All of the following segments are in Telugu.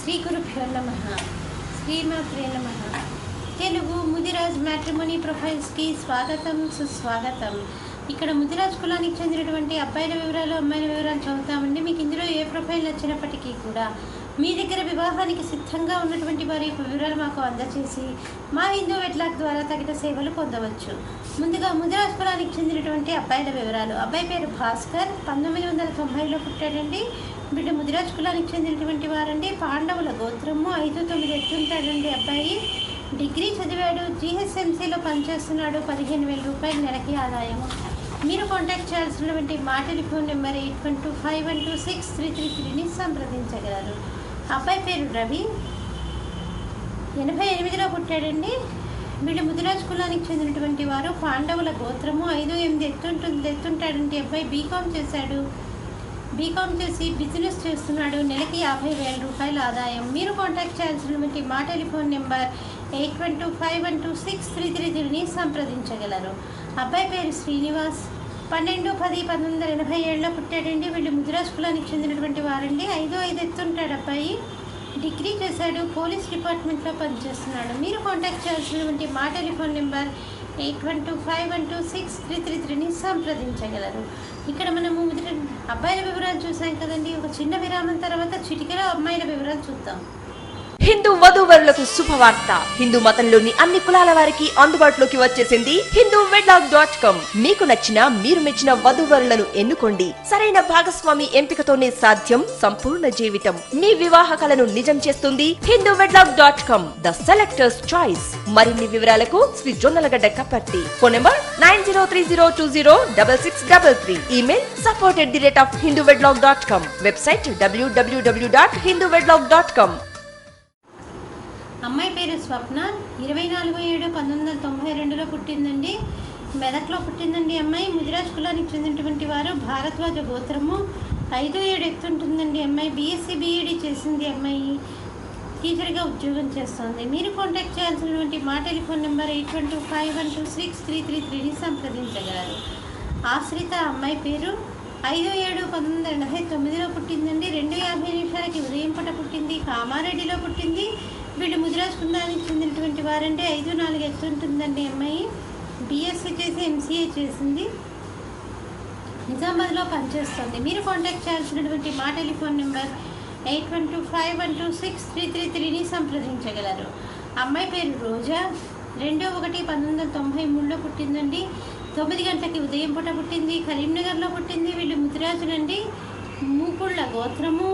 శ్రీ గురుభ్యో నమః. శ్రీమాత్రే నమః. తెలుగు ముదిరాజ్ మ్యాట్రిమోనీ ప్రొఫైల్స్కి స్వాగతం, సుస్వాగతం. ఇక్కడ ముదిరాజ్ కులానికి చెందినటువంటి అబ్బాయిల వివరాలు, అమ్మాయిల వివరాలు చదువుతామండి. మీకు ఇందులో ఏ ప్రొఫైల్ వచ్చినప్పటికీ కూడా మీ దగ్గర వివాహానికి సిద్ధంగా ఉన్నటువంటి వారి యొక్క వివరాలు మాకు అందజేసి మా హిందూ వెట్లాక్ ద్వారా తగిన సేవలు పొందవచ్చు. ముందుగా ముదిరాజ్ కులానికి చెందినటువంటి అబ్బాయిల వివరాలు. అబ్బాయి పేరు భాస్కర్, 1990లో పుట్టాడండి. బిడ్డ ముదిరాజ్ కులానికి చెందినటువంటి వారండి. పాండవుల గోత్రము, 5-9 ఎత్తుంటాడండి. అబ్బాయి డిగ్రీ చదివాడు, GHMCలో పనిచేస్తున్నాడు. 15,000 రూపాయలు నెలకి ఆదాయము. మీరు కాంటాక్ట్ చేయాల్సినటువంటి మా టెలిఫోన్ నెంబర్ 8125126333ని సంప్రదించగలరు. అబ్బాయి పేరు రవి, 88లో పుట్టాడండి. వీళ్ళు ముదిరాజ్ కులానికి చెందినటువంటి వారు. పాండవుల గోత్రము, 5-8 ఎత్తుంటాడండి. అబ్బాయి బీకామ్ చేశాడు. బీకామ్ చేసి బిజినెస్ చేస్తున్నాడు. నెలకి 50,000 రూపాయల ఆదాయం. మీరు కాంటాక్ట్ చేయాల్సినటువంటి మా టెలిఫోన్ నెంబర్ 8125126333ని సంప్రదించగలరు. అబ్బాయి పేరు శ్రీనివాస్, 12-10-1987లో పుట్టాడండి. వీళ్ళు ముదిరాజ్ కులానికి చెందినటువంటి వారండి. 5'5" ఎత్తుంటాడు. అబ్బాయి డిగ్రీ చేశాడు. పోలీస్ డిపార్ట్మెంట్లో పనిచేస్తున్నాడు. మీరు కాంటాక్ట్ చేయాల్సినటువంటి మా టెలిఫోన్ నెంబర్ 8125126333ని సంప్రదించగలరు. ఇక్కడ మనము అబ్బాయిల వివరాలు చూసాం కదండి. ఒక చిన్న విరామం తర్వాత చిటికెలో అమ్మాయిల వివరాలు చూద్దాం. హిందూ వధూవరులకు శుభవార్త. హిందూ మతంలోని అన్ని కులాల వారికి అందుబాటులోకి వచ్చేసింది hinduwedlock.com. మీకు నచ్చిన, మీరు మెచ్చిన వధూవరులను ఎన్నుకోండి. సరైన భాగస్వామి ఎంపికతోనే సాధ్యం సంపూర్ణ జీవితం. మీ వివాహ కలను నిజం చేస్తుంది hinduwedlock.com, ద సెలెక్టర్స్ చాయిస్. మరిన్ని వివరాలకు Shri Jonnalagadda Kaparthi. Phone number 9030206633. Email support@hinduwedlock.com. Website www.hinduwedlock.com. అమ్మాయి పేరు స్వప్న, 24/7/1992లో పుట్టిందండి. మెదక్లో పుట్టిందండి. అమ్మాయి ముదిరాజ్ కులానికి చెందినటువంటి వారు. భారద్వాజ గోత్రము, 5'7" ఎత్తుంటుందండి. అమ్మాయి BSc BEd చేసింది. అమ్మాయి టీచర్గా ఉద్యోగం చేస్తుంది. మీరు కాంటాక్ట్ చేయాల్సినటువంటి మా టెలిఫోన్ నెంబర్ 8125126333ని సంప్రదించగలరు. ఆశ్రిత, అమ్మాయి పేరు, 5/7/1989లో పుట్టిందండి. 2:50 ఉదయం పూట పుట్టింది. కామారెడ్డిలో పుట్టింది. వీళ్ళు ముదిరాజ్ కులానికి చెందినటువంటి వారంటే. 5'4" ఎత్తుంటుందండి. అమ్మాయి BSc చేసి MCA చేసింది. నిజామాబాద్లో పనిచేస్తుంది. మీరు కాంటాక్ట్ చేయాల్సినటువంటి మా టెలిఫోన్ నెంబర్ 8125126333ని సంప్రదించగలరు. అమ్మాయి పేరు రోజా, 2/1/1993లో పుట్టిందండి. 9 గంటలకి ఉదయం పూట పుట్టింది. కరీంనగర్లో పుట్టింది. వీళ్ళు ముదిరాజులండి. మూకుళ్ళ గోత్రము,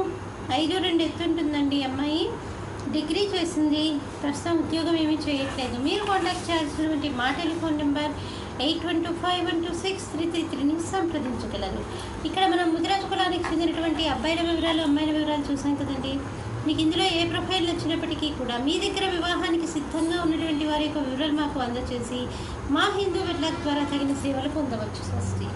5'2" ఎత్తుంటుందండి. అమ్మాయి డిగ్రీ చేసింది. ప్రస్తుతం ఉద్యోగం ఏమీ చేయట్లేదు. మీరు కాంటాక్ట్ చేయాల్సినటువంటి మా టెలిఫోన్ నెంబర్ 8125126333ని సంప్రదించగలరు. ఇక్కడ మనం ముదిరాజ్ కులానికి చెందినటువంటి అబ్బాయిల వివరాలు, అమ్మాయిల వివరాలు చూసాం కదండి. మీకు ఇందులో ఏ ప్రొఫైల్ వచ్చినప్పటికీ కూడా మీ దగ్గర వివాహానికి సిద్ధంగా ఉన్నటువంటి వారి యొక్క వివరాలు మాకు అందజేసి మా హిందూ వెట్లాక్ ద్వారా తగిన సేవలు పొందవచ్చు. స్వస్తి.